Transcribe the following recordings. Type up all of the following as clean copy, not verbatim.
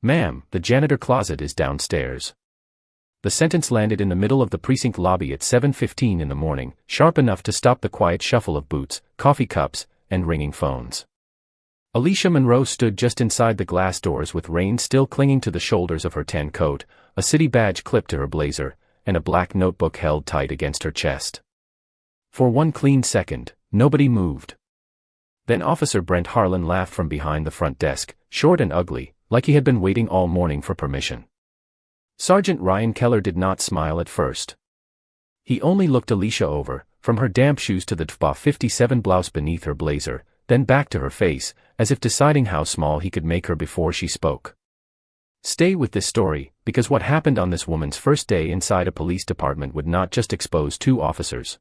Ma'am, the janitor closet is downstairs. The sentence landed in the middle of the precinct lobby at 7:15 in the morning, sharp enough to stop the quiet shuffle of boots, coffee cups, and ringing phones. Alicia Monroe stood just inside the glass doors with rain still clinging to the shoulders of her tan coat, a city badge clipped to her blazer, and a black notebook held tight against her chest. For one clean second, nobody moved. Then Officer Brent Harlan laughed from behind the front desk, short and ugly, like he had been waiting all morning for permission. Sergeant Ryan Keller did not smile at first. He only looked Alicia over, from her damp shoes to the TFBA 57 blouse beneath her blazer, then back to her face, as if deciding how small he could make her before she spoke. Stay with this story, because what happened on this woman's first day inside a police department would not just expose two officers.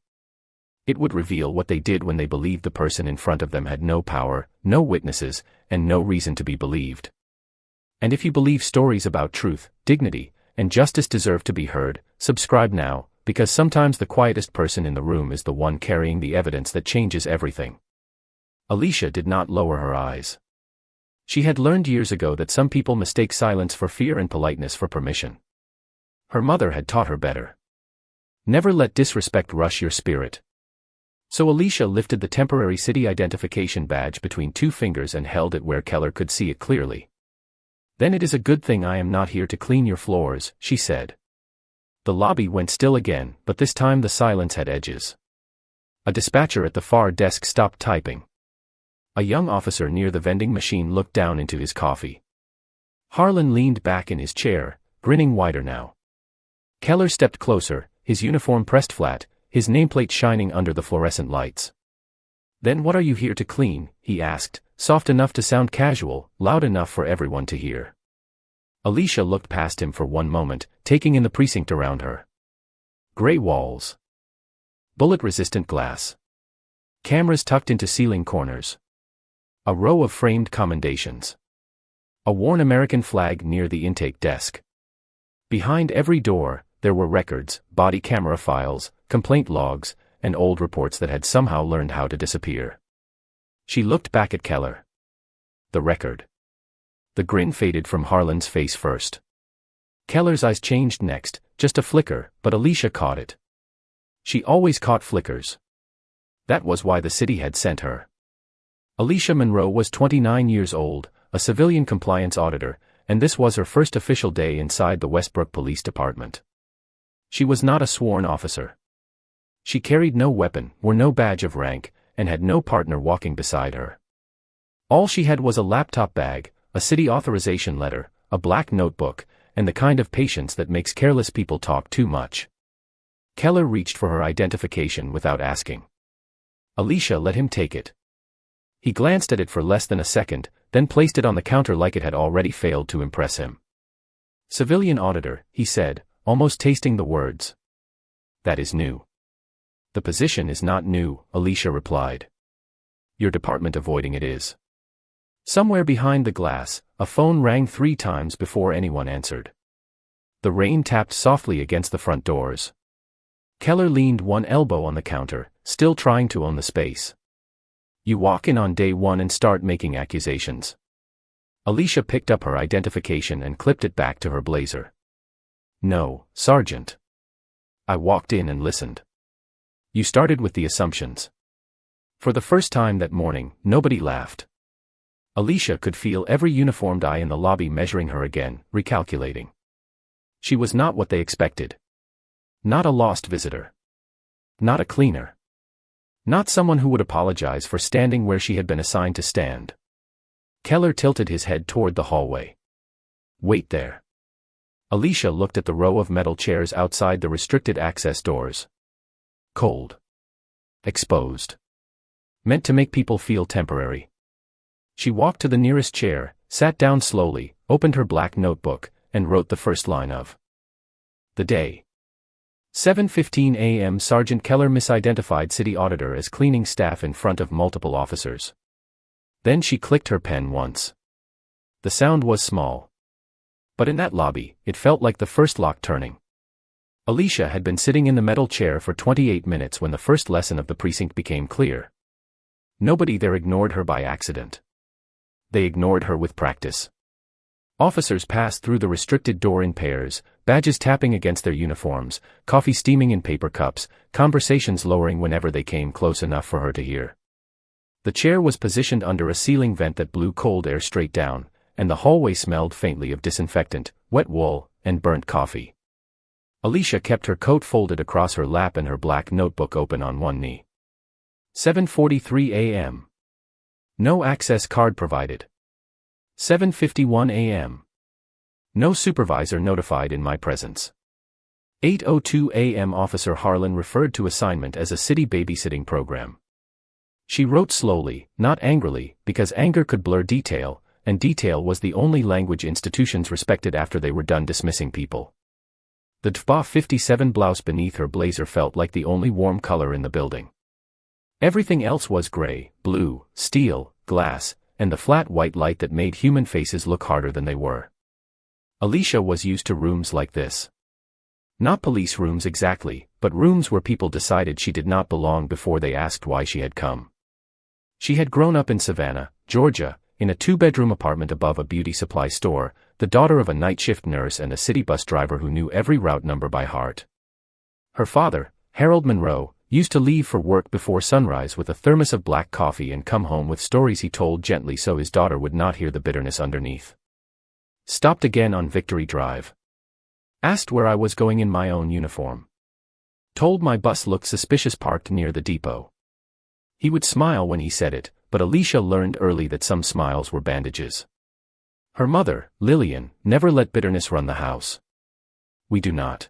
It would reveal what they did when they believed the person in front of them had no power, no witnesses, and no reason to be believed. And if you believe stories about truth, dignity, and justice deserve to be heard, subscribe now, because sometimes the quietest person in the room is the one carrying the evidence that changes everything. Alicia did not lower her eyes. She had learned years ago that some people mistake silence for fear and politeness for permission. Her mother had taught her better. Never let disrespect rush your spirit. So Alicia lifted the temporary city identification badge between two fingers and held it where Keller could see it clearly. Then it is a good thing I am not here to clean your floors, she said. The lobby went still again, but this time the silence had edges. A dispatcher at the far desk stopped typing. A young officer near the vending machine looked down into his coffee. Harlan leaned back in his chair, grinning wider now. Keller stepped closer, his uniform pressed flat, his nameplate shining under the fluorescent lights. Then what are you here to clean? He asked, soft enough to sound casual, loud enough for everyone to hear. Alicia looked past him for one moment, taking in the precinct around her. Gray walls. Bullet-resistant glass. Cameras tucked into ceiling corners. A row of framed commendations. A worn American flag near the intake desk. Behind every door, there were records, body camera files, complaint logs, and old reports that had somehow learned how to disappear. She looked back at Keller. The record. The grin faded from Harlan's face first. Keller's eyes changed next, just a flicker, but Alicia caught it. She always caught flickers. That was why the city had sent her. Alicia Monroe was 29 years old, a civilian compliance auditor, and this was her first official day inside the Westbrook Police Department. She was not a sworn officer. She carried no weapon, wore no badge of rank, and had no partner walking beside her. All she had was a laptop bag, a city authorization letter, a black notebook, and the kind of patience that makes careless people talk too much. Keller reached for her identification without asking. Alicia let him take it. He glanced at it for less than a second, then placed it on the counter like it had already failed to impress him. Civilian auditor, he said, almost tasting the words. That is new. The position is not new, Alicia replied. Your department avoiding it is. Somewhere behind the glass, a phone rang 3 times before anyone answered. The rain tapped softly against the front doors. Keller leaned one elbow on the counter, still trying to own the space. You walk in on day 1 and start making accusations. Alicia picked up her identification and clipped it back to her blazer. No, Sergeant. I walked in and listened. You started with the assumptions. For the first time that morning, nobody laughed. Alicia could feel every uniformed eye in the lobby measuring her again, recalculating. She was not what they expected. Not a lost visitor. Not a cleaner. Not someone who would apologize for standing where she had been assigned to stand. Keller tilted his head toward the hallway. Wait there. Alicia looked at the row of metal chairs outside the restricted access doors. Cold. Exposed. Meant to make people feel temporary. She walked to the nearest chair, sat down slowly, opened her black notebook, and wrote the first line of the day. 7:15 a.m. Sergeant Keller misidentified city auditor as cleaning staff in front of multiple officers. Then she clicked her pen once. The sound was small. But in that lobby, it felt like the first lock turning. Alicia had been sitting in the metal chair for 28 minutes when the first lesson of the precinct became clear. Nobody there ignored her by accident. They ignored her with practice. Officers passed through the restricted door in pairs, badges tapping against their uniforms, coffee steaming in paper cups, conversations lowering whenever they came close enough for her to hear. The chair was positioned under a ceiling vent that blew cold air straight down, and the hallway smelled faintly of disinfectant, wet wool, and burnt coffee. Alicia kept her coat folded across her lap and her black notebook open on one knee. 7:43 a.m. No access card provided. 7:51 a.m. No supervisor notified in my presence. 8:02 a.m. Officer Harlan referred to assignment as a city babysitting program. She wrote slowly, not angrily, because anger could blur detail, and detail was the only language institutions respected after they were done dismissing people. The DFBA 57 blouse beneath her blazer felt like the only warm color in the building. Everything else was gray, blue, steel, glass, and the flat white light that made human faces look harder than they were. Alicia was used to rooms like this. Not police rooms exactly, but rooms where people decided she did not belong before they asked why she had come. She had grown up in Savannah, Georgia, in a two-bedroom apartment above a beauty supply store, the daughter of a night shift nurse and a city bus driver who knew every route number by heart. Her father, Harold Monroe, used to leave for work before sunrise with a thermos of black coffee and come home with stories he told gently so his daughter would not hear the bitterness underneath. Stopped again on Victory Drive. Asked where I was going in my own uniform. Told my bus looked suspicious parked near the depot. He would smile when he said it, but Alicia learned early that some smiles were bandages. Her mother, Lillian, never let bitterness run the house. We do not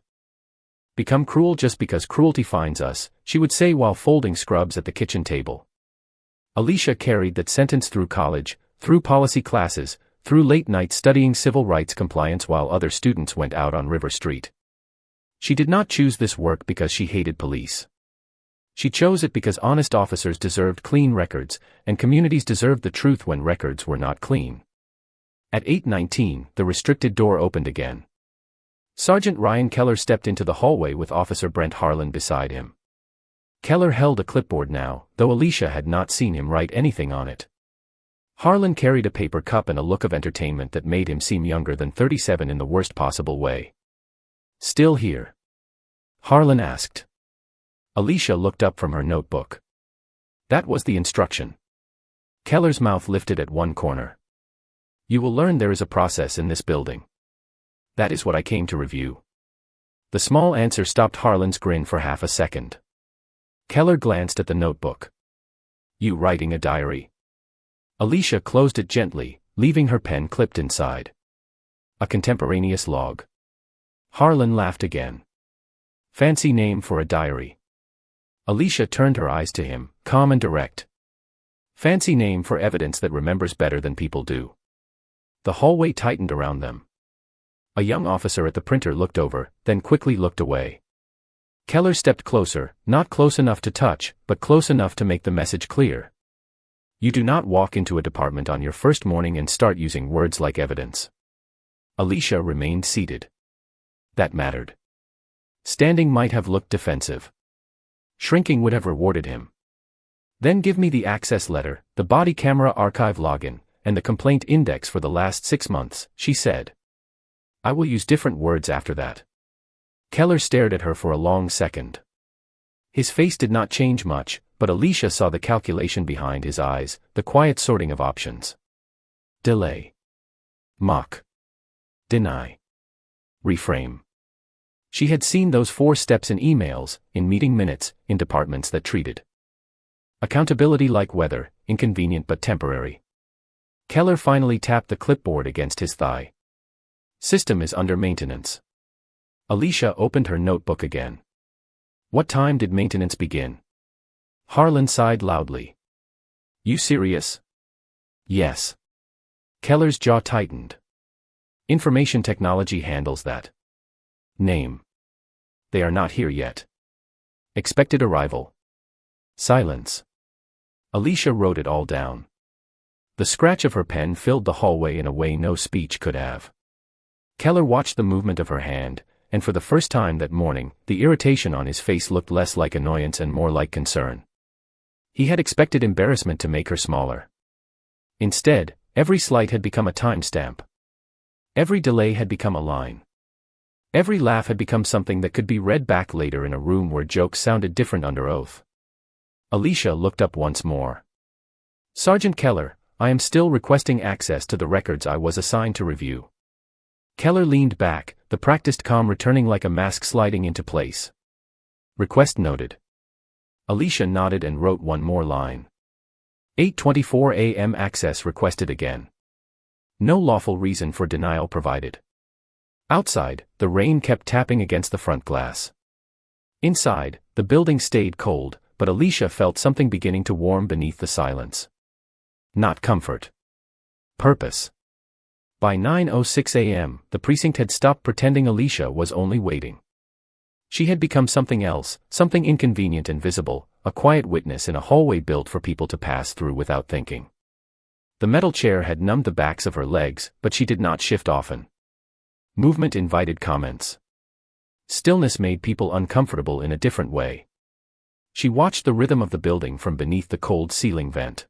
become cruel just because cruelty finds us, she would say while folding scrubs at the kitchen table. Alicia carried that sentence through college, through policy classes, through late nights studying civil rights compliance while other students went out on River Street. She did not choose this work because she hated police. She chose it because honest officers deserved clean records, and communities deserved the truth when records were not clean. At 8:19, the restricted door opened again. Sergeant Ryan Keller stepped into the hallway with Officer Brent Harlan beside him. Keller held a clipboard now, though Alicia had not seen him write anything on it. Harlan carried a paper cup and a look of entertainment that made him seem younger than 37 in the worst possible way. "Still here?" Harlan asked. Alicia looked up from her notebook. That was the instruction. Keller's mouth lifted at one corner. "You will learn there is a process in this building. That is what I came to review." The small answer stopped Harlan's grin for half a second. Keller glanced at the notebook. "You writing a diary?" Alicia closed it gently, leaving her pen clipped inside. "A contemporaneous log." Harlan laughed again. "Fancy name for a diary." Alicia turned her eyes to him, calm and direct. "Fancy name for evidence that remembers better than people do." The hallway tightened around them. A young officer at the printer looked over, then quickly looked away. Keller stepped closer, not close enough to touch, but close enough to make the message clear. You do not walk into a department on your first morning and start using words like evidence. Alicia remained seated. That mattered. Standing might have looked defensive. Shrinking would have rewarded him. "Then give me the access letter, the body camera archive login, and the complaint index for the last 6 months, she said. "I will use different words after that." Keller stared at her for a long second. His face did not change much, but Alicia saw the calculation behind his eyes, the quiet sorting of options. Delay. Mock. Deny. Reframe. She had seen those 4 steps in emails, in meeting minutes, in departments that treated accountability like weather, inconvenient but temporary. Keller finally tapped the clipboard against his thigh. "System is under maintenance." Alicia opened her notebook again. "What time did maintenance begin?" Harlan sighed loudly. "You serious?" "Yes." Keller's jaw tightened. "Information technology handles that." "Name." "They are not here yet." "Expected arrival." Silence. Alicia wrote it all down. The scratch of her pen filled the hallway in a way no speech could have. Keller watched the movement of her hand, and for the first time that morning, the irritation on his face looked less like annoyance and more like concern. He had expected embarrassment to make her smaller. Instead, every slight had become a timestamp. Every delay had become a line. Every laugh had become something that could be read back later in a room where jokes sounded different under oath. Alicia looked up once more. "Sergeant Keller, I am still requesting access to the records I was assigned to review." Keller leaned back, the practiced calm returning like a mask sliding into place. "Request noted." Alicia nodded and wrote one more line. 8:24 a.m. access requested again. No lawful reason for denial provided. Outside, the rain kept tapping against the front glass. Inside, the building stayed cold, but Alicia felt something beginning to warm beneath the silence. Not comfort. Purpose. By 9:06 a.m., the precinct had stopped pretending Alicia was only waiting. She had become something else, something inconvenient and visible, a quiet witness in a hallway built for people to pass through without thinking. The metal chair had numbed the backs of her legs, but she did not shift often. Movement invited comments. Stillness made people uncomfortable in a different way. She watched the rhythm of the building from beneath the cold ceiling vent.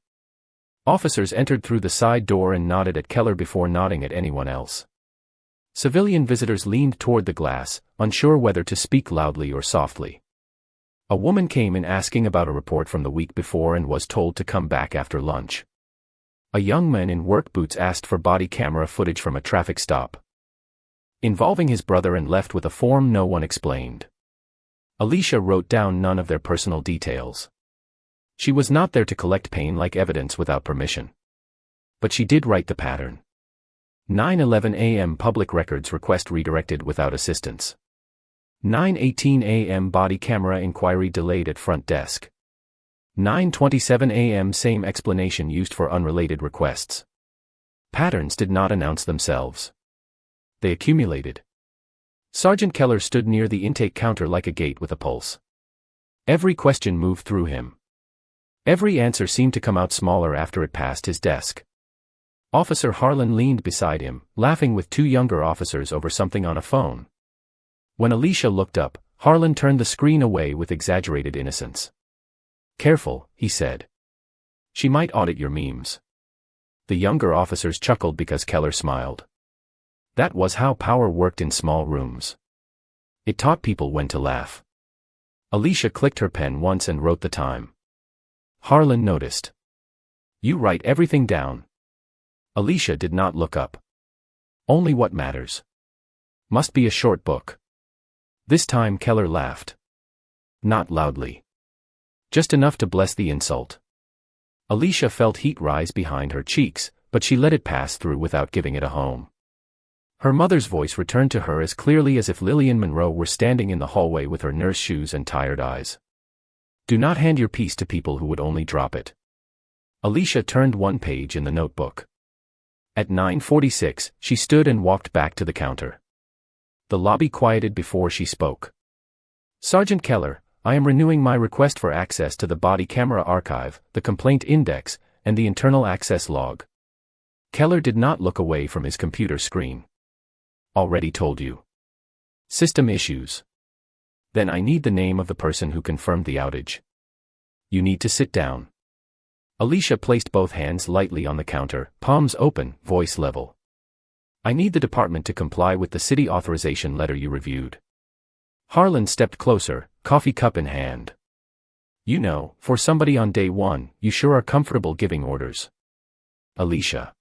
Officers entered through the side door and nodded at Keller before nodding at anyone else. Civilian visitors leaned toward the glass, unsure whether to speak loudly or softly. A woman came in asking about a report from the week before and was told to come back after lunch. A young man in work boots asked for body camera footage from a traffic stop involving his brother and left with a form no one explained. Alicia wrote down none of their personal details. She was not there to collect pain-like evidence without permission. But she did write the pattern. 9:11 a.m. public records request redirected without assistance. 9:18 a.m. body camera inquiry delayed at front desk. 9:27 a.m. same explanation used for unrelated requests. Patterns did not announce themselves. They accumulated. Sergeant Keller stood near the intake counter like a gate with a pulse. Every question moved through him. Every answer seemed to come out smaller after it passed his desk. Officer Harlan leaned beside him, laughing with two younger officers over something on a phone. When Alicia looked up, Harlan turned the screen away with exaggerated innocence. "Careful," he said. "She might audit your memes." The younger officers chuckled because Keller smiled. That was how power worked in small rooms. It taught people when to laugh. Alicia clicked her pen once and wrote the time. Harlan noticed. "You write everything down." Alicia did not look up. "Only what matters. Must be a short book." This time Keller laughed. Not loudly. Just enough to bless the insult. Alicia felt heat rise behind her cheeks, but she let it pass through without giving it a home. Her mother's voice returned to her as clearly as if Lillian Monroe were standing in the hallway with her nurse shoes and tired eyes. "Do not hand your piece to people who would only drop it." Alicia turned one page in the notebook. At 9:46, she stood and walked back to the counter. The lobby quieted before she spoke. "Sergeant Keller, I am renewing my request for access to the body camera archive, the complaint index, and the internal access log." Keller did not look away from his computer screen. "Already told you. System issues." "Then I need the name of the person who confirmed the outage." "You need to sit down." Alicia placed both hands lightly on the counter, palms open, voice level. "I need the department to comply with the city authorization letter you reviewed." Harlan stepped closer, coffee cup in hand. "You know, for somebody on day one, you sure are comfortable giving orders." Alicia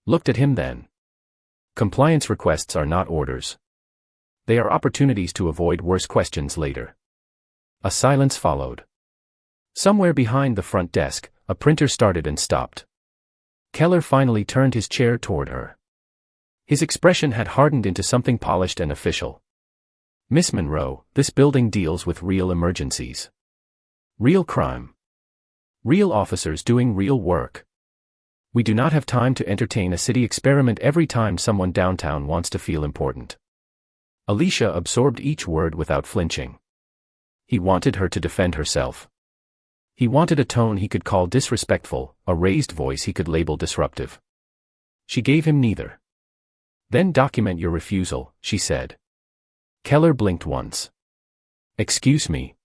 looked at him then. Compliance requests are not orders. They are opportunities to avoid worse questions later. A silence followed. Somewhere behind the front desk, a printer started and stopped. Keller finally turned his chair toward her. His expression had hardened into something polished and official. "Miss Monroe, this building deals with real emergencies. Real crime. Real officers doing real work. We do not have time to entertain a city experiment every time someone downtown wants to feel important." Alicia absorbed each word without flinching. He wanted her to defend herself. He wanted a tone he could call disrespectful, a raised voice he could label disruptive. She gave him neither. "Then document your refusal," she said. Keller blinked once. "Excuse me."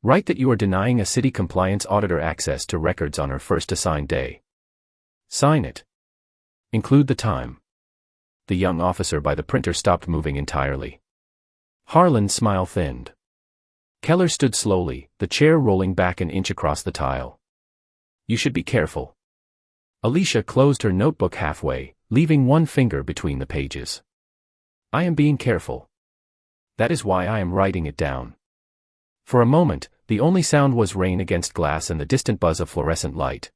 "Write that you are denying a city compliance auditor access to records on her first assigned day. Sign it. Include the time." The young officer by the printer stopped moving entirely. Harlan's smile thinned. Keller stood slowly, the chair rolling back an inch across the tile. You should be careful. Alicia closed her notebook halfway, leaving one finger between the pages. I am being careful. That is why I am writing it down. For a moment, the only sound was rain against glass and the distant buzz of fluorescent light.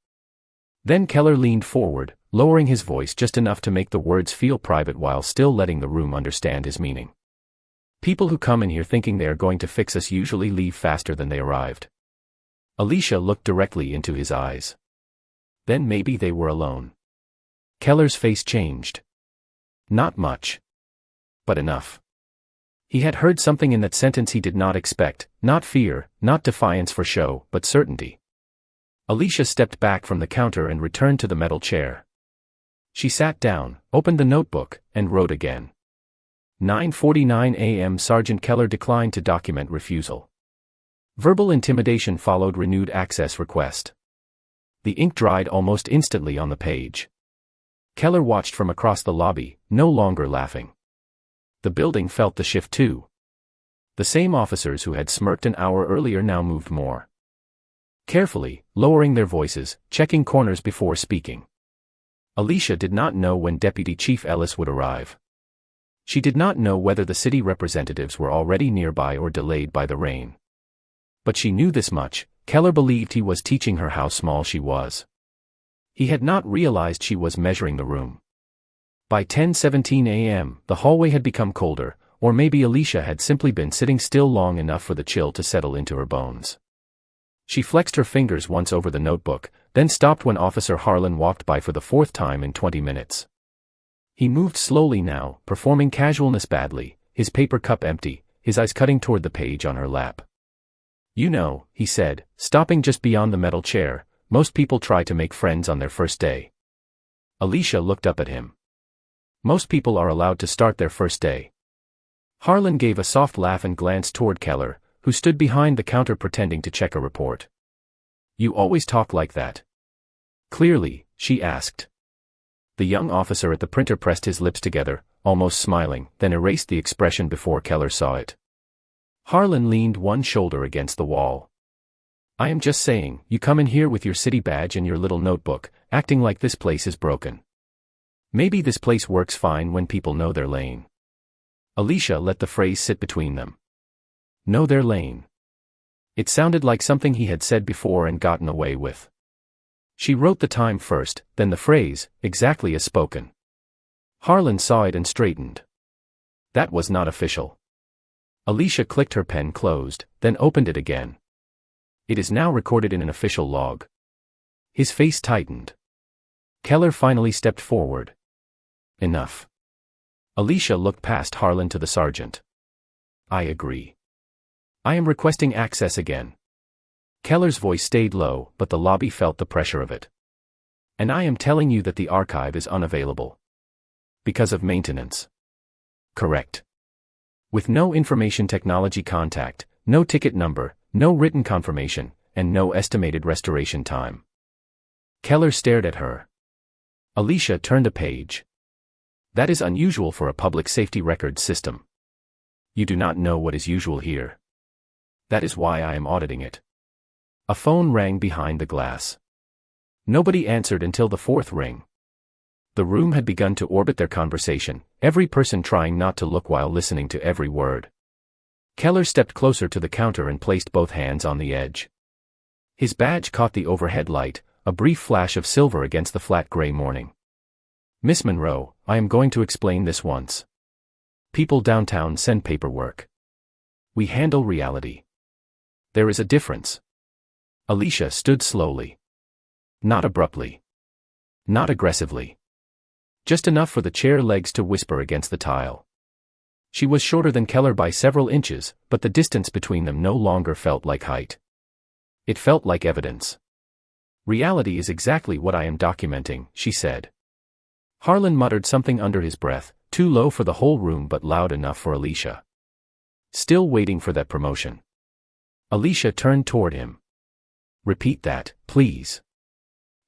Then Keller leaned forward, lowering his voice just enough to make the words feel private while still letting the room understand his meaning. People who come in here thinking they are going to fix us usually leave faster than they arrived. Alicia looked directly into his eyes. Then maybe they were alone. Keller's face changed. Not much. But enough. He had heard something in that sentence he did not expect, not fear, not defiance for show, but certainty. Alicia stepped back from the counter and returned to the metal chair. She sat down, opened the notebook, and wrote again. 9:49 a.m. Sergeant Keller declined to document refusal. Verbal intimidation followed renewed access request. The ink dried almost instantly on the page. Keller watched from across the lobby, no longer laughing. The building felt the shift too. The same officers who had smirked an hour earlier now moved more carefully, lowering their voices, checking corners before speaking. Alicia did not know when Deputy Chief Ellis would arrive. She did not know whether the city representatives were already nearby or delayed by the rain. But she knew this much: Keller believed he was teaching her how small she was. He had not realized she was measuring the room. By 10:17 a.m., the hallway had become colder, or maybe Alicia had simply been sitting still long enough for the chill to settle into her bones. She flexed her fingers once over the notebook, then stopped when Officer Harlan walked by for the fourth time in 20 minutes. He moved slowly now, performing casualness badly, his paper cup empty, his eyes cutting toward the page on her lap. You know, he said, stopping just beyond the metal chair, most people try to make friends on their first day. Alicia looked up at him. Most people are allowed to start their first day. Harlan gave a soft laugh and glanced toward Keller, who stood behind the counter pretending to check a report. You always talk like that. Clearly, she asked. The young officer at the printer pressed his lips together, almost smiling, then erased the expression before Keller saw it. Harlan leaned one shoulder against the wall. I am just saying, you come in here with your city badge and your little notebook, acting like this place is broken. Maybe this place works fine when people know their lane. Alicia let the phrase sit between them. Know their lane. It sounded like something he had said before and gotten away with. She wrote the time first, then the phrase, exactly as spoken. Harlan saw it and straightened. That was not official. Alicia clicked her pen closed, then opened it again. It is now recorded in an official log. His face tightened. Keller finally stepped forward. Enough. Alicia looked past Harlan to the sergeant. I agree. I am requesting access again. Keller's voice stayed low, but the lobby felt the pressure of it. And I am telling you that the archive is unavailable. Because of maintenance. Correct. With no information technology contact, no ticket number, no written confirmation, and no estimated restoration time. Keller stared at her. Alicia turned a page. That is unusual for a public safety records system. You do not know what is usual here. That is why I am auditing it. A phone rang behind the glass. Nobody answered until the fourth ring. The room had begun to orbit their conversation, every person trying not to look while listening to every word. Keller stepped closer to the counter and placed both hands on the edge. His badge caught the overhead light, a brief flash of silver against the flat gray morning. Miss Monroe, I am going to explain this once. People downtown send paperwork. We handle reality. There is a difference. Alicia stood slowly. Not abruptly. Not aggressively. Just enough for the chair legs to whisper against the tile. She was shorter than Keller by several inches, but the distance between them no longer felt like height. It felt like evidence. Reality is exactly what I am documenting, she said. Harlan muttered something under his breath, too low for the whole room but loud enough for Alicia. Still waiting for that promotion. Alicia turned toward him. Repeat that, please.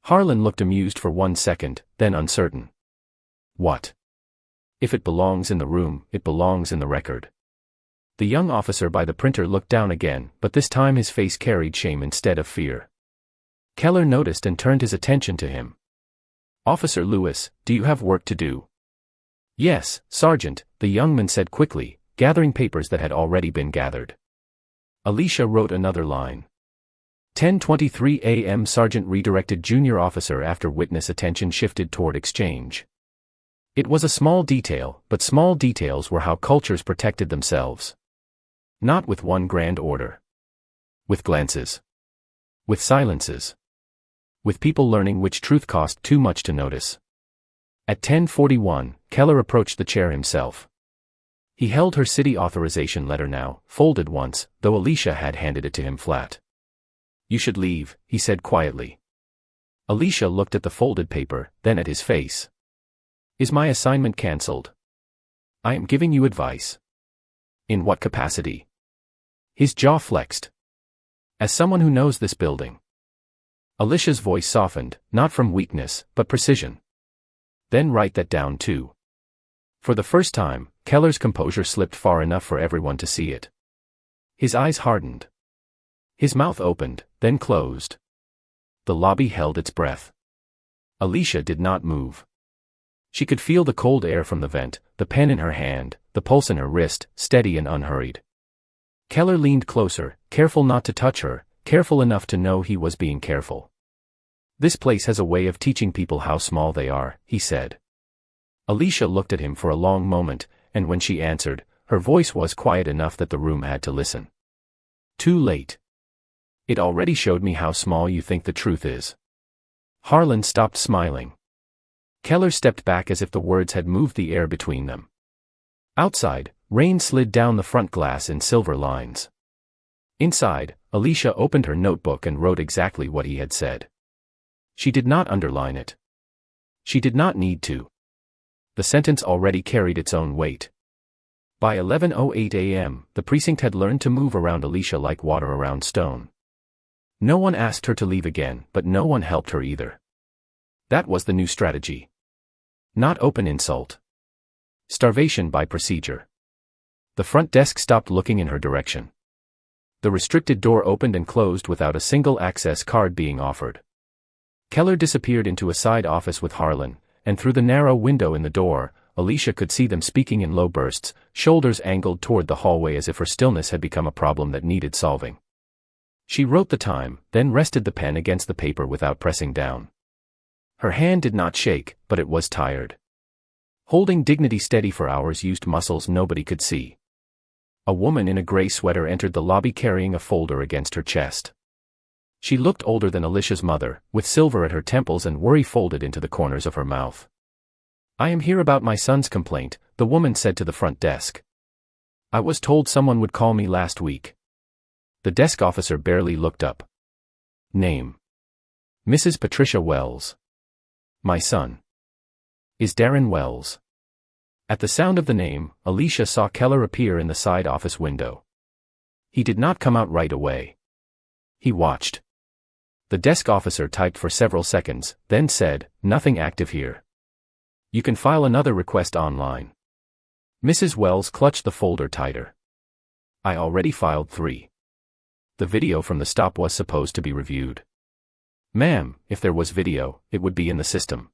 Harlan looked amused for 1 second, then uncertain. What? If it belongs in the room, it belongs in the record. The young officer by the printer looked down again, but this time his face carried shame instead of fear. Keller noticed and turned his attention to him. "Officer Lewis, do you have work to do?" "Yes, Sergeant," the young man said quickly, gathering papers that had already been gathered. Alicia wrote another line. 10:23 a.m. Sergeant redirected junior officer after witness attention shifted toward exchange. It was a small detail, but small details were how cultures protected themselves. Not with one grand order. With glances. With silences. With people learning which truth cost too much to notice. At 10:41, Keller approached the chair himself. He held her city authorization letter now, folded once, though Alicia had handed it to him flat. "You should leave," he said quietly. Alicia looked at the folded paper, then at his face. "Is my assignment cancelled?" "I am giving you advice." "In what capacity?" His jaw flexed. "As someone who knows this building." Alicia's voice softened, not from weakness, but precision. "Then write that down too." For the first time, Keller's composure slipped far enough for everyone to see it. His eyes hardened. His mouth opened, then closed. The lobby held its breath. Alicia did not move. She could feel the cold air from the vent, the pen in her hand, the pulse in her wrist, steady and unhurried. Keller leaned closer, careful not to touch her, careful enough to know he was being careful. "This place has a way of teaching people how small they are," he said. Alicia looked at him for a long moment, and when she answered, her voice was quiet enough that the room had to listen. "Too late. It already showed me how small you think the truth is." Harlan stopped smiling. Keller stepped back as if the words had moved the air between them. Outside, rain slid down the front glass in silver lines. Inside, Alicia opened her notebook and wrote exactly what he had said. She did not underline it. She did not need to. The sentence already carried its own weight. By 11:08 a.m., the precinct had learned to move around Alicia like water around stone. No one asked her to leave again, but no one helped her either. That was the new strategy. Not open insult. Starvation by procedure. The front desk stopped looking in her direction. The restricted door opened and closed without a single access card being offered. Keller disappeared into a side office with Harlan, and through the narrow window in the door, Alicia could see them speaking in low bursts, shoulders angled toward the hallway as if her stillness had become a problem that needed solving. She wrote the time, then rested the pen against the paper without pressing down. Her hand did not shake, but it was tired. Holding dignity steady for hours used muscles nobody could see. A woman in a gray sweater entered the lobby carrying a folder against her chest. She looked older than Alicia's mother, with silver at her temples and worry folded into the corners of her mouth. "I am here about my son's complaint," the woman said to the front desk. "I was told someone would call me last week." The desk officer barely looked up. "Name?" "Mrs. Patricia Wells." "My son is Darren Wells." At the sound of the name, Alicia saw Keller appear in the side office window. He did not come out right away. He watched. The desk officer typed for several seconds, then said, "Nothing active here. You can file another request online." Mrs. Wells clutched the folder tighter. "I already filed 3. The video from the stop was supposed to be reviewed." "Ma'am, if there was video, it would be in the system."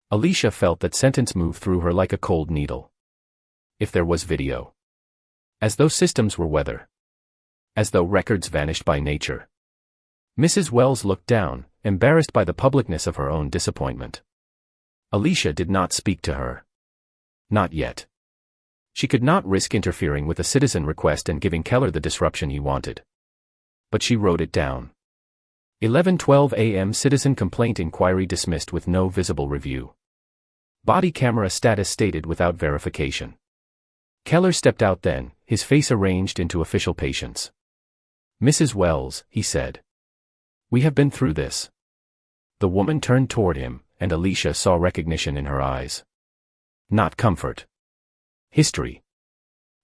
Alicia felt that sentence move through her like a cold needle. If there was video. As though systems were weather. As though records vanished by nature. Mrs. Wells looked down, embarrassed by the publicness of her own disappointment. Alicia did not speak to her. Not yet. She could not risk interfering with a citizen request and giving Keller the disruption he wanted. But she wrote it down. 11:12 a.m. Citizen complaint inquiry dismissed with no visible review. Body camera status stated without verification. Keller stepped out then, his face arranged into official patience. "Mrs. Wells," he said. "We have been through this." The woman turned toward him, and Alicia saw recognition in her eyes. Not comfort. History.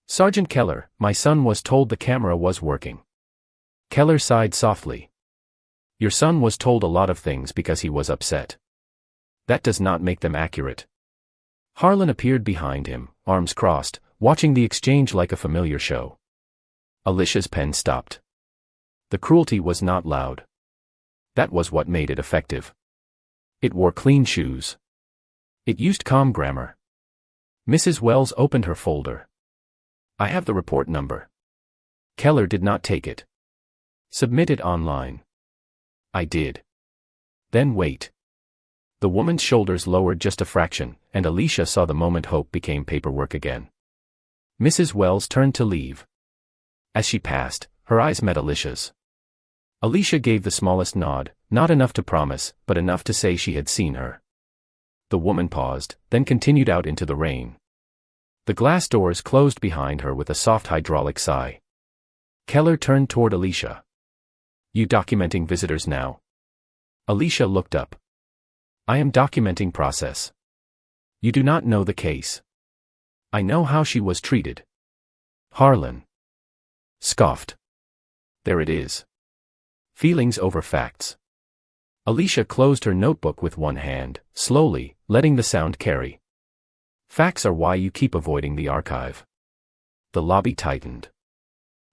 "Sergeant Keller, my son was told the camera was working." Keller sighed softly. "Your son was told a lot of things because he was upset. That does not make them accurate." Harlan appeared behind him, arms crossed, watching the exchange like a familiar show. Alicia's pen stopped. The cruelty was not loud. That was what made it effective. It wore clean shoes. It used calm grammar. Mrs. Wells opened her folder. I have the report number. Keller did not take it. Submit it online. I did. Then wait. The woman's shoulders lowered just a fraction, and Alicia saw the moment hope became paperwork again. Mrs. Wells turned to leave. As she passed, her eyes met Alicia's. Alicia gave the smallest nod, not enough to promise, but enough to say she had seen her. The woman paused, then continued out into the rain. The glass doors closed behind her with a soft hydraulic sigh. Keller turned toward Alicia. You documenting visitors now? Alicia looked up. I am documenting process. You do not know the case. I know how she was treated. Harlan scoffed. There it is. Feelings over facts. Alicia closed her notebook with one hand, slowly, letting the sound carry. Facts are why you keep avoiding the archive. The lobby tightened.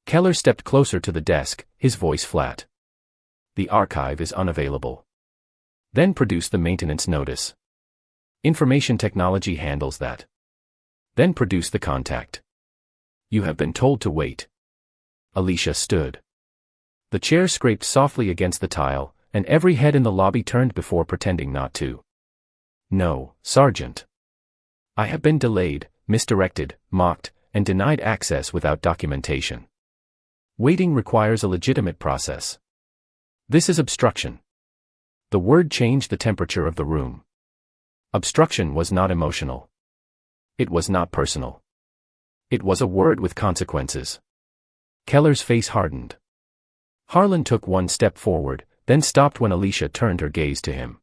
Keller stepped closer to the desk, his voice flat. The archive is unavailable. Then produce the maintenance notice. Information technology handles that. Then produce the contact. You have been told to wait. Alicia stood. The chair scraped softly against the tile, and every head in the lobby turned before pretending not to. No, Sergeant. I have been delayed, misdirected, mocked, and denied access without documentation. Waiting requires a legitimate process. This is obstruction. The word changed the temperature of the room. Obstruction was not emotional. It was not personal. It was a word with consequences. Keller's face hardened. Harlan took one step forward, then stopped when Alicia turned her gaze to him.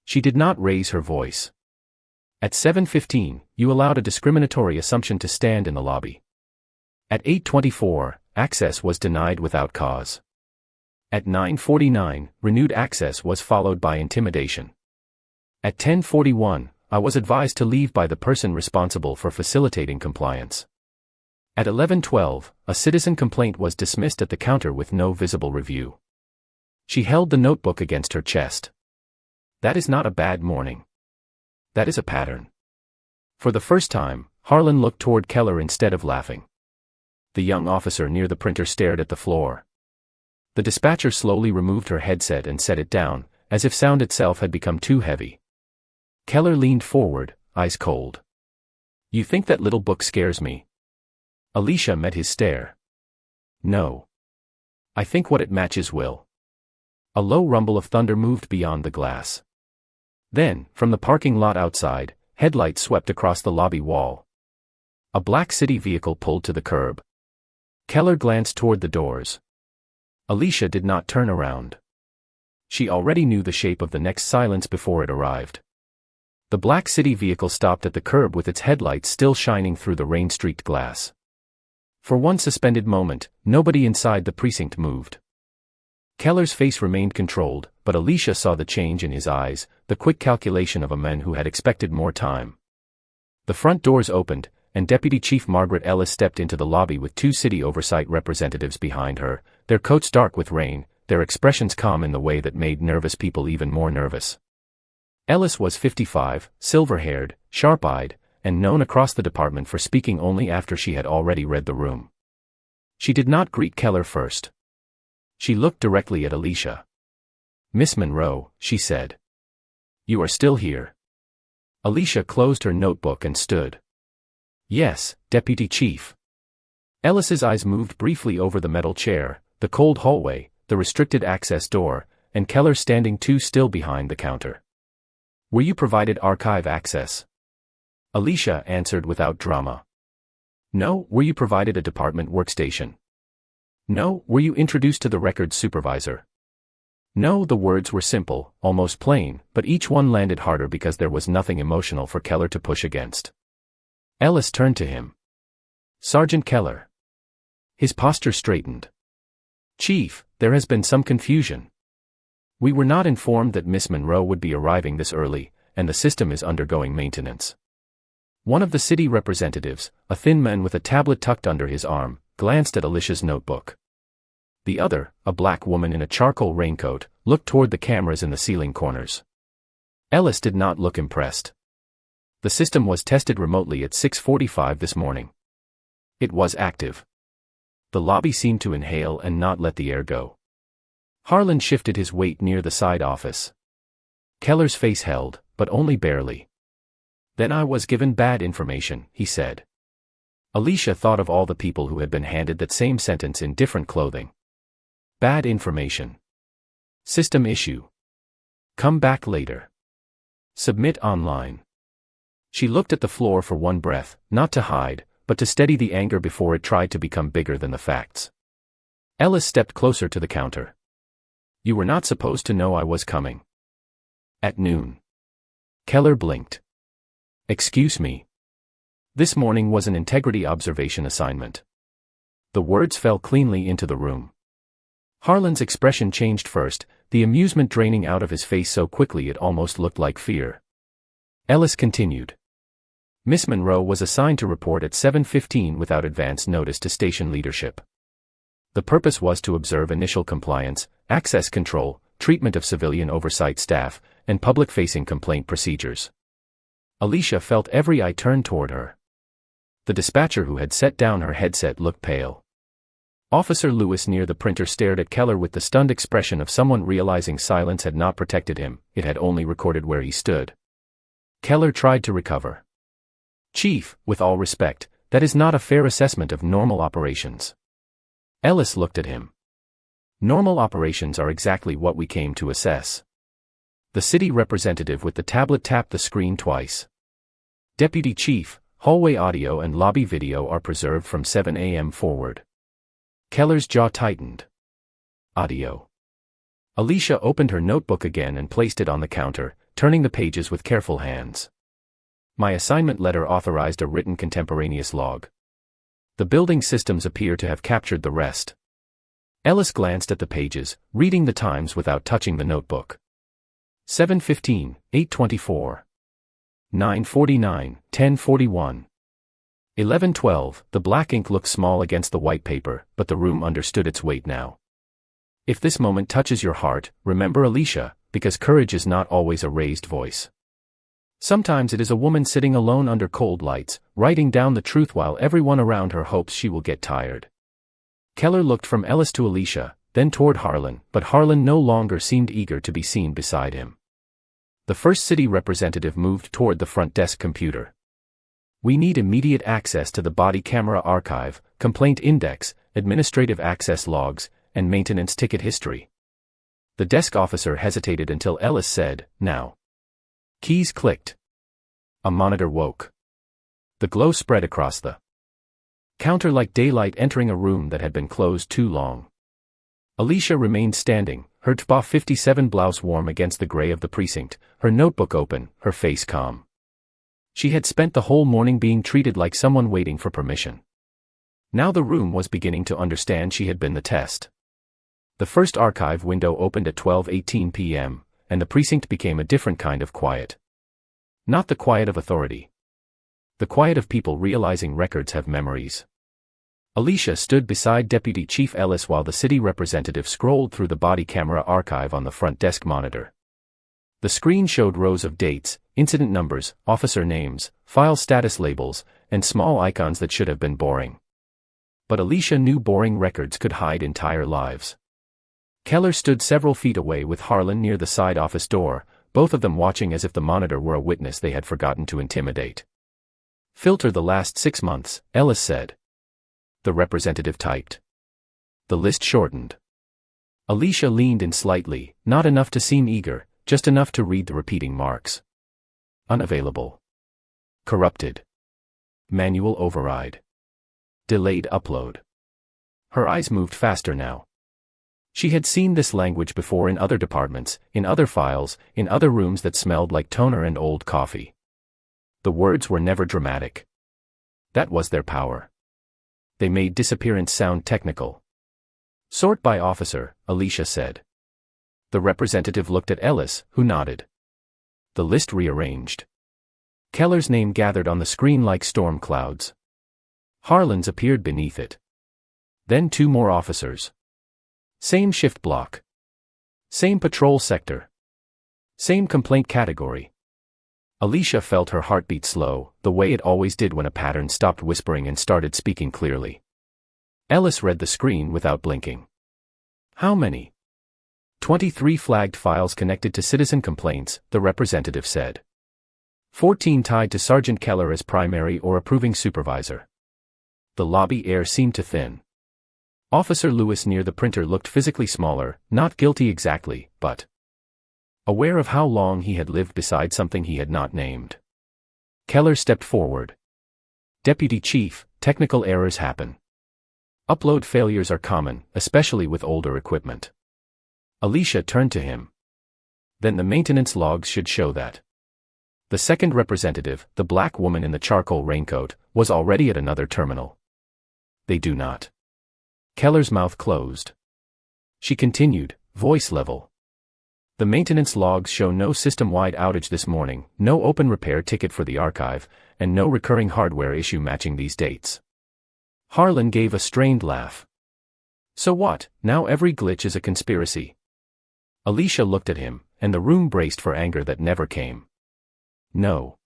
She did not raise her voice. At 7:15, you allowed a discriminatory assumption to stand in the lobby. At 8:24, access was denied without cause. At 9:49, renewed access was followed by intimidation. At 10:41, I was advised to leave by the person responsible for facilitating compliance. At 11:12, a citizen complaint was dismissed at the counter with no visible review. She held the notebook against her chest. That is not a bad morning. That is a pattern. For the first time, Harlan looked toward Keller instead of laughing. The young officer near the printer stared at the floor. The dispatcher slowly removed her headset and set it down, as if sound itself had become too heavy. Keller leaned forward, eyes cold. You think that little book scares me? Alicia met his stare. No. I think what it matches will. A low rumble of thunder moved beyond the glass. Then, from the parking lot outside, headlights swept across the lobby wall. A black city vehicle pulled to the curb. Keller glanced toward the doors. Alicia did not turn around. She already knew the shape of the next silence before it arrived. The black city vehicle stopped at the curb with its headlights still shining through the rain-streaked glass. For one suspended moment, nobody inside the precinct moved. Keller's face remained controlled, but Alicia saw the change in his eyes, the quick calculation of a man who had expected more time. The front doors opened, and Deputy Chief Margaret Ellis stepped into the lobby with two city oversight representatives behind her, their coats dark with rain, their expressions calm in the way that made nervous people even more nervous. Ellis was 55, silver-haired, sharp-eyed, and known across the department for speaking only after she had already read the room. She did not greet Keller first. She looked directly at Alicia. Miss Monroe, she said. You are still here. Alicia closed her notebook and stood. Yes, Deputy Chief. Ellis's eyes moved briefly over the metal chair, the cold hallway, the restricted access door, and Keller standing too still behind the counter. Were you provided archive access? Alicia answered without drama. No. Were you provided a department workstation? No. Were you introduced to the records supervisor? No. The words were simple, almost plain, but each one landed harder because there was nothing emotional for Keller to push against. Ellis turned to him. Sergeant Keller. His posture straightened. Chief, there has been some confusion. We were not informed that Miss Monroe would be arriving this early, and the system is undergoing maintenance. One of the city representatives, a thin man with a tablet tucked under his arm, glanced at Alicia's notebook. The other, a black woman in a charcoal raincoat, looked toward the cameras in the ceiling corners. Ellis did not look impressed. The system was tested remotely at 6:45 this morning. It was active. The lobby seemed to inhale and not let the air go. Harlan shifted his weight near the side office. Keller's face held, but only barely. Then I was given bad information, he said. Alicia thought of all the people who had been handed that same sentence in different clothing. Bad information. System issue. Come back later. Submit online. She looked at the floor for one breath, not to hide, but to steady the anger before it tried to become bigger than the facts. Ellis stepped closer to the counter. You were not supposed to know I was coming. At noon. Keller blinked. Excuse me. This morning was an integrity observation assignment. The words fell cleanly into the room. Harlan's expression changed first, the amusement draining out of his face so quickly it almost looked like fear. Ellis continued. Miss Monroe was assigned to report at 7:15 without advance notice to station leadership. The purpose was to observe initial compliance, access control, treatment of civilian oversight staff, and public-facing complaint procedures. Alicia felt every eye turn toward her. The dispatcher who had set down her headset looked pale. Officer Lewis near the printer stared at Keller with the stunned expression of someone realizing silence had not protected him, it had only recorded where he stood. Keller tried to recover. Chief, with all respect, that is not a fair assessment of normal operations. Ellis looked at him. Normal operations are exactly what we came to assess. The city representative with the tablet tapped the screen twice. Deputy Chief, hallway audio and lobby video are preserved from 7 a.m. forward. Keller's jaw tightened. Audio. Alicia opened her notebook again and placed it on the counter, turning the pages with careful hands. My assignment letter authorized a written contemporaneous log. The building systems appear to have captured the rest. Ellis glanced at the pages, reading the times without touching the notebook. 7:15, 8:24. 9:49, 10:41. 11:12, the black ink looked small against the white paper, but the room understood its weight now. If this moment touches your heart, remember Alicia, because courage is not always a raised voice. Sometimes it is a woman sitting alone under cold lights, writing down the truth while everyone around her hopes she will get tired. Keller looked from Ellis to Alicia, then toward Harlan, but Harlan no longer seemed eager to be seen beside him. The first city representative moved toward the front desk computer. We need immediate access to the body camera archive, complaint index, administrative access logs, and maintenance ticket history. The desk officer hesitated until Ellis said, now. Keys clicked. A monitor woke. The glow spread across the counter like daylight entering a room that had been closed too long. Alicia remained standing, her TPA 57 blouse warm against the gray of the precinct, her notebook open, her face calm. She had spent the whole morning being treated like someone waiting for permission. Now the room was beginning to understand she had been the test. The first archive window opened at 12:18 p.m., and the precinct became a different kind of quiet. Not the quiet of authority. The quiet of people realizing records have memories. Alicia stood beside Deputy Chief Ellis while the city representative scrolled through the body camera archive on the front desk monitor. The screen showed rows of dates, incident numbers, officer names, file status labels, and small icons that should have been boring. But Alicia knew boring records could hide entire lives. Keller stood several feet away with Harlan near the side office door, both of them watching as if the monitor were a witness they had forgotten to intimidate. Filter the last 6 months, Ellis said. The representative typed. The list shortened. Alicia leaned in slightly, not enough to seem eager, just enough to read the repeating marks. Unavailable. Corrupted. Manual override. Delayed upload. Her eyes moved faster now. She had seen this language before in other departments, in other files, in other rooms that smelled like toner and old coffee. The words were never dramatic. That was their power. They made disappearance sound technical. Sort by officer, Alicia said. The representative looked at Ellis, who nodded. The list rearranged. Keller's name gathered on the screen like storm clouds. Harlan's appeared beneath it. Then 2 more officers. Same shift block. Same patrol sector. Same complaint category. Alicia felt her heartbeat slow, the way it always did when a pattern stopped whispering and started speaking clearly. Ellis read the screen without blinking. How many? 23 flagged files connected to citizen complaints, the representative said. 14 tied to Sergeant Keller as primary or approving supervisor. The lobby air seemed to thin. Officer Lewis near the printer looked physically smaller, not guilty exactly, but aware of how long he had lived beside something he had not named. Keller stepped forward. Deputy Chief, technical errors happen. Upload failures are common, especially with older equipment. Alicia turned to him. Then the maintenance logs should show that. The second representative, the black woman in the charcoal raincoat, was already at another terminal. They do not. Keller's mouth closed. She continued, voice level. The maintenance logs show no system-wide outage this morning, no open repair ticket for the archive, and no recurring hardware issue matching these dates. Harlan gave a strained laugh. So what, now every glitch is a conspiracy? Alicia looked at him, and the room braced for anger that never came. No.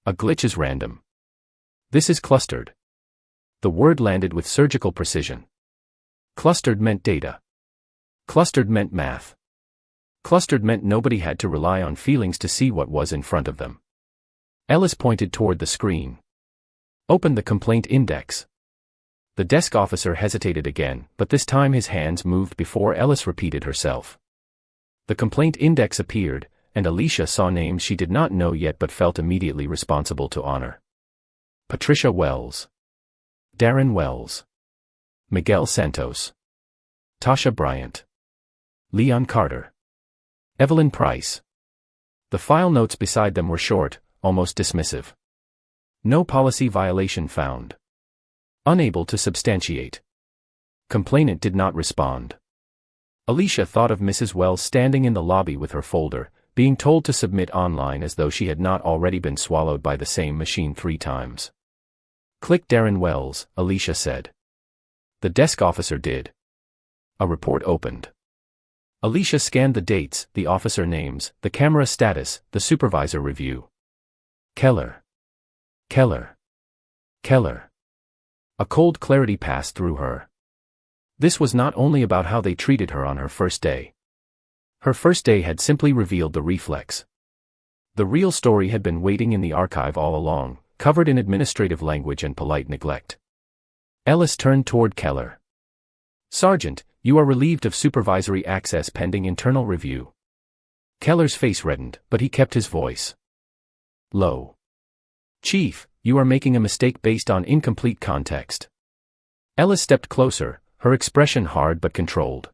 A glitch is random. This is clustered. The word landed with surgical precision. Clustered meant data. Clustered meant math. Clustered meant nobody had to rely on feelings to see what was in front of them. Ellis pointed toward the screen. Open the complaint index. The desk officer hesitated again, but this time his hands moved before Ellis repeated herself. The complaint index appeared, and Alicia saw names she did not know yet but felt immediately responsible to honor. Patricia Wells. Darren Wells. Miguel Santos. Tasha Bryant. Leon Carter. Evelyn Price. The file notes beside them were short, almost dismissive. No policy violation found. Unable to substantiate. Complainant did not respond. Alicia thought of Mrs. Wells standing in the lobby with her folder, being told to submit online as though she had not already been swallowed by the same machine 3 times. Click Darren Wells, Alicia said. The desk officer did. A report opened. Alicia scanned the dates, the officer names, the camera status, the supervisor review. Keller. Keller. Keller. A cold clarity passed through her. This was not only about how they treated her on her first day. Her first day had simply revealed the reflex. The real story had been waiting in the archive all along, covered in administrative language and polite neglect. Ellis turned toward Keller. Sergeant, you are relieved of supervisory access pending internal review. Keller's face reddened, but he kept his voice low. Chief, you are making a mistake based on incomplete context. Ellis stepped closer, her expression hard but controlled.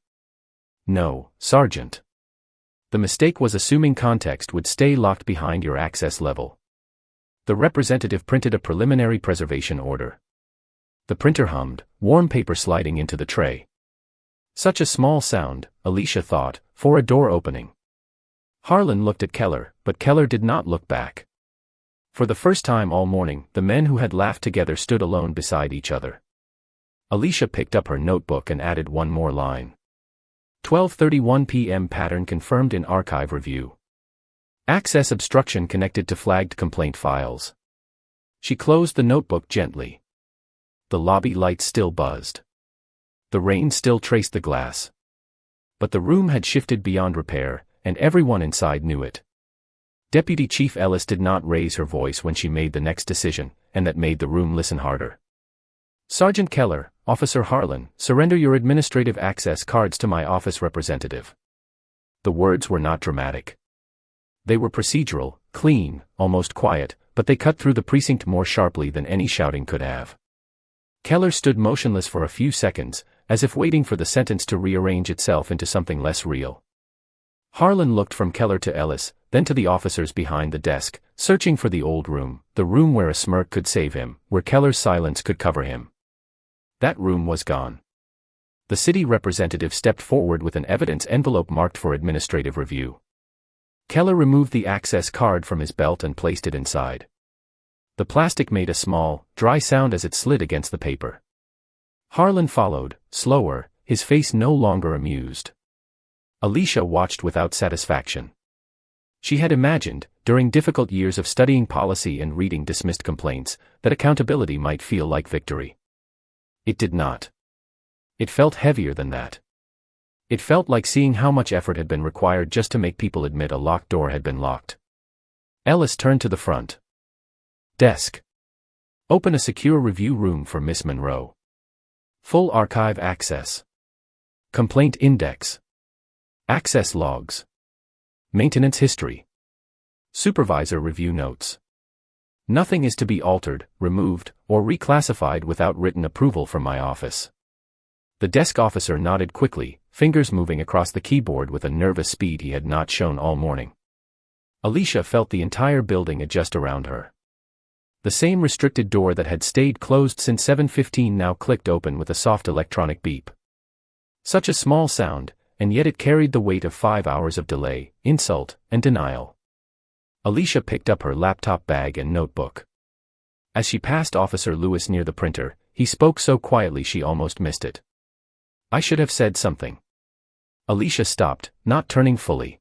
No, Sergeant. The mistake was assuming context would stay locked behind your access level. The representative printed a preliminary preservation order. The printer hummed, warm paper sliding into the tray. Such a small sound, Alicia thought, for a door opening. Harlan looked at Keller, but Keller did not look back. For the first time all morning, the men who had laughed together stood alone beside each other. Alicia picked up her notebook and added one more line. 12:31 p.m. pattern confirmed in archive review. Access obstruction connected to flagged complaint files. She closed the notebook gently. The lobby lights still buzzed. The rain still traced the glass. But the room had shifted beyond repair, and everyone inside knew it. Deputy Chief Ellis did not raise her voice when she made the next decision, and that made the room listen harder. Sergeant Keller, Officer Harlan, surrender your administrative access cards to my office representative. The words were not dramatic. They were procedural, clean, almost quiet, but they cut through the precinct more sharply than any shouting could have. Keller stood motionless for a few seconds, as if waiting for the sentence to rearrange itself into something less real. Harlan looked from Keller to Ellis, then to the officers behind the desk, searching for the old room, the room where a smirk could save him, where Keller's silence could cover him. That room was gone. The city representative stepped forward with an evidence envelope marked for administrative review. Keller removed the access card from his belt and placed it inside. The plastic made a small, dry sound as it slid against the paper. Harlan followed, slower, his face no longer amused. Alicia watched without satisfaction. She had imagined, during difficult years of studying policy and reading dismissed complaints, that accountability might feel like victory. It did not. It felt heavier than that. It felt like seeing how much effort had been required just to make people admit a locked door had been locked. Ellis turned to the front desk. Open a secure review room for Miss Monroe. Full archive access. Complaint index. Access logs. Maintenance history. Supervisor review notes. Nothing is to be altered, removed, or reclassified without written approval from my office. The desk officer nodded quickly, fingers moving across the keyboard with a nervous speed he had not shown all morning. Alicia felt the entire building adjust around her. The same restricted door that had stayed closed since 7:15 now clicked open with a soft electronic beep. Such a small sound, and yet it carried the weight of 5 hours of delay, insult, and denial. Alicia picked up her laptop bag and notebook. As she passed Officer Lewis near the printer, he spoke so quietly she almost missed it. I should have said something. Alicia stopped, not turning fully.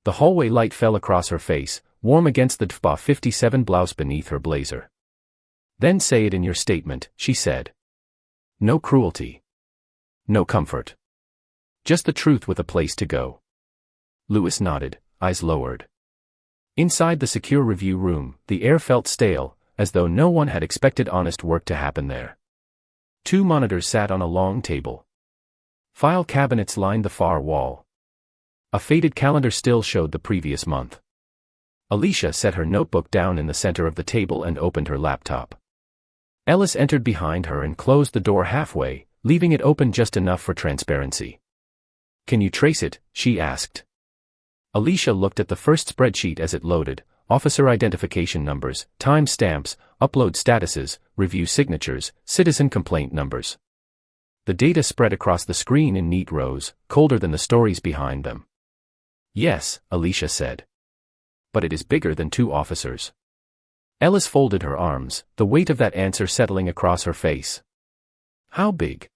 The hallway light fell across her face, warm against the DFBA 57 blouse beneath her blazer. Then say it in your statement, she said. No cruelty. No comfort. Just the truth with a place to go. Lewis nodded, eyes lowered. Inside the secure review room, the air felt stale, as though no one had expected honest work to happen there. 2 monitors sat on a long table. File cabinets lined the far wall. A faded calendar still showed the previous month. Alicia set her notebook down in the center of the table and opened her laptop. Ellis entered behind her and closed the door halfway, leaving it open just enough for transparency. Can you trace it? She asked. Alicia looked at the first spreadsheet as it loaded: officer identification numbers, time stamps, upload statuses, review signatures, citizen complaint numbers. The data spread across the screen in neat rows, colder than the stories behind them. Yes, Alicia said. But it is bigger than 2 officers. Ellis folded her arms, the weight of that answer settling across her face. How big?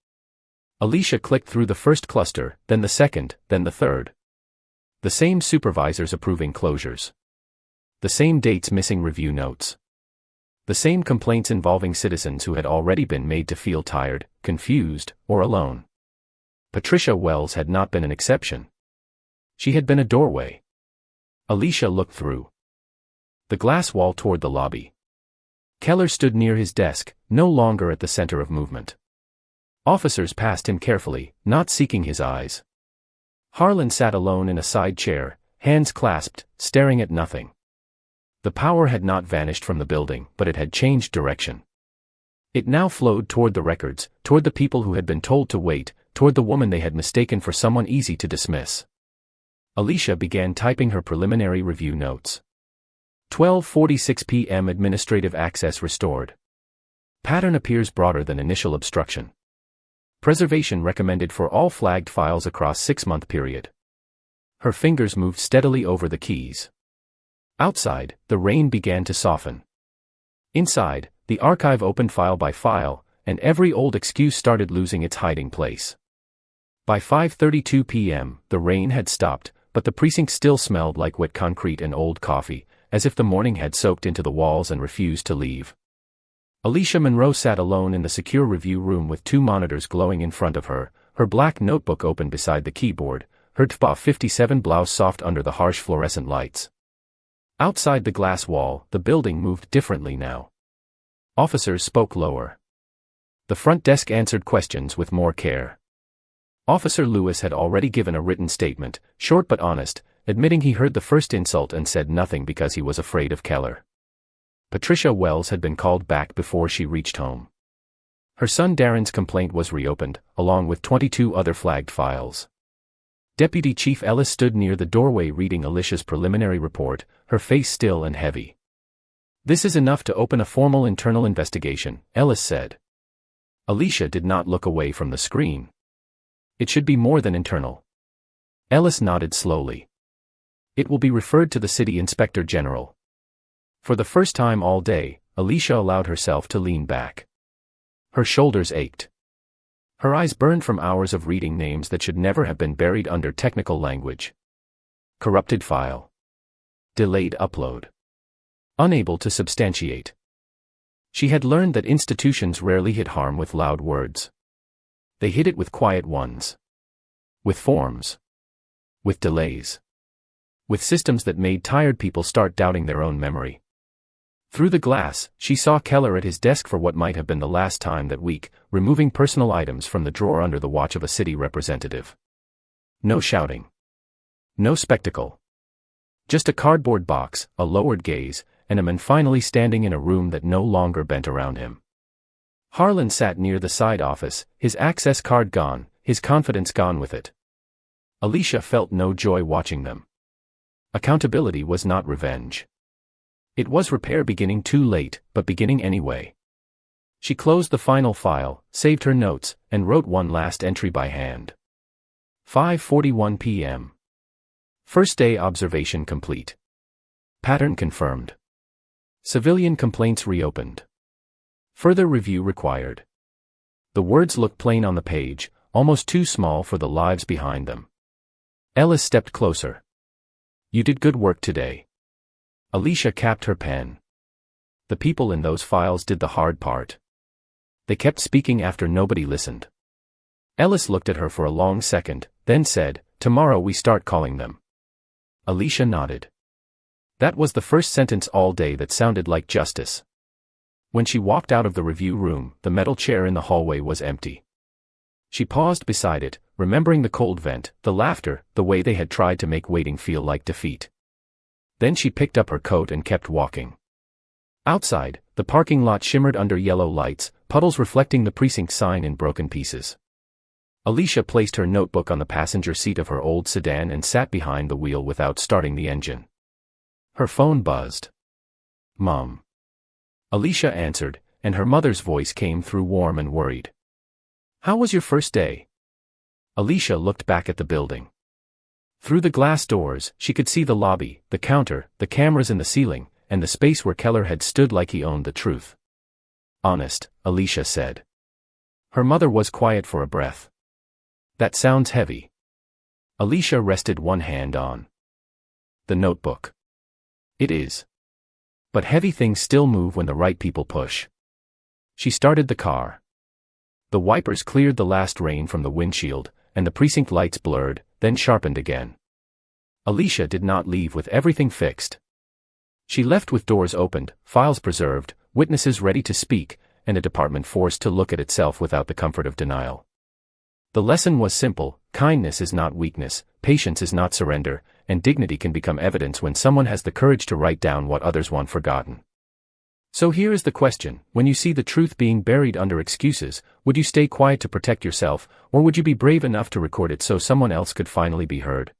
Alicia clicked through the first cluster, then the second, then the third. The same supervisors approving closures. The same dates missing review notes. The same complaints involving citizens who had already been made to feel tired, confused, or alone. Patricia Wells had not been an exception. She had been a doorway. Alicia looked through the glass wall toward the lobby. Keller stood near his desk, no longer at the center of movement. Officers passed him carefully, not seeking his eyes. Harlan sat alone in a side chair, hands clasped, staring at nothing. The power had not vanished from the building, but it had changed direction. It now flowed toward the records, toward the people who had been told to wait, toward the woman they had mistaken for someone easy to dismiss. Alicia began typing her preliminary review notes. 12:46 p.m. Administrative access restored. Pattern appears broader than initial obstruction. Preservation recommended for all flagged files across 6-month period. Her fingers moved steadily over the keys. Outside, the rain began to soften. Inside, the archive opened file by file, and every old excuse started losing its hiding place. By 5:32 p.m., the rain had stopped, but the precinct still smelled like wet concrete and old coffee, as if the morning had soaked into the walls and refused to leave. Alicia Monroe sat alone in the secure review room with 2 monitors glowing in front of her, her black notebook open beside the keyboard, her DFBA 57 blouse soft under the harsh fluorescent lights. Outside the glass wall, the building moved differently now. Officers spoke lower. The front desk answered questions with more care. Officer Lewis had already given a written statement, short but honest, admitting he heard the first insult and said nothing because he was afraid of Keller. Patricia Wells had been called back before she reached home. Her son Darren's complaint was reopened, along with 22 other flagged files. Deputy Chief Ellis stood near the doorway reading Alicia's preliminary report, her face still and heavy. This is enough to open a formal internal investigation, Ellis said. Alicia did not look away from the screen. It should be more than internal. Ellis nodded slowly. It will be referred to the city inspector general. For the first time all day, Alicia allowed herself to lean back. Her shoulders ached. Her eyes burned from hours of reading names that should never have been buried under technical language. Corrupted file. Delayed upload. Unable to substantiate. She had learned that institutions rarely hit harm with loud words. They hit it with quiet ones. With forms. With delays. With systems that made tired people start doubting their own memory. Through the glass, she saw Keller at his desk for what might have been the last time that week, removing personal items from the drawer under the watch of a city representative. No shouting. No spectacle. Just a cardboard box, a lowered gaze, and a man finally standing in a room that no longer bent around him. Harlan sat near the side office, his access card gone, his confidence gone with it. Alicia felt no joy watching them. Accountability was not revenge. It was repair beginning too late, but beginning anyway. She closed the final file, saved her notes, and wrote one last entry by hand. 5:41 p.m. First day observation complete. Pattern confirmed. Civilian complaints reopened. Further review required. The words looked plain on the page, almost too small for the lives behind them. Ellis stepped closer. You did good work today. Alicia capped her pen. The people in those files did the hard part. They kept speaking after nobody listened. Ellis looked at her for a long second, then said, "Tomorrow we start calling them." Alicia nodded. That was the first sentence all day that sounded like justice. When she walked out of the review room, the metal chair in the hallway was empty. She paused beside it, remembering the cold vent, the laughter, the way they had tried to make waiting feel like defeat. Then she picked up her coat and kept walking. Outside, the parking lot shimmered under yellow lights, puddles reflecting the precinct sign in broken pieces. Alicia placed her notebook on the passenger seat of her old sedan and sat behind the wheel without starting the engine. Her phone buzzed. "Mom." Alicia answered, and her mother's voice came through warm and worried. "How was your first day?" Alicia looked back at the building. Through the glass doors, she could see the lobby, the counter, the cameras in the ceiling, and the space where Keller had stood like he owned the truth. "Honest," Alicia said. Her mother was quiet for a breath. "That sounds heavy." Alicia rested one hand on the notebook. "It is. But heavy things still move when the right people push." She started the car. The wipers cleared the last rain from the windshield, and the precinct lights blurred, then sharpened again. Alicia did not leave with everything fixed. She left with doors opened, files preserved, witnesses ready to speak, and a department forced to look at itself without the comfort of denial. The lesson was simple: kindness is not weakness, patience is not surrender, and dignity can become evidence when someone has the courage to write down what others want forgotten. So here is the question: when you see the truth being buried under excuses, would you stay quiet to protect yourself, or would you be brave enough to record it so someone else could finally be heard?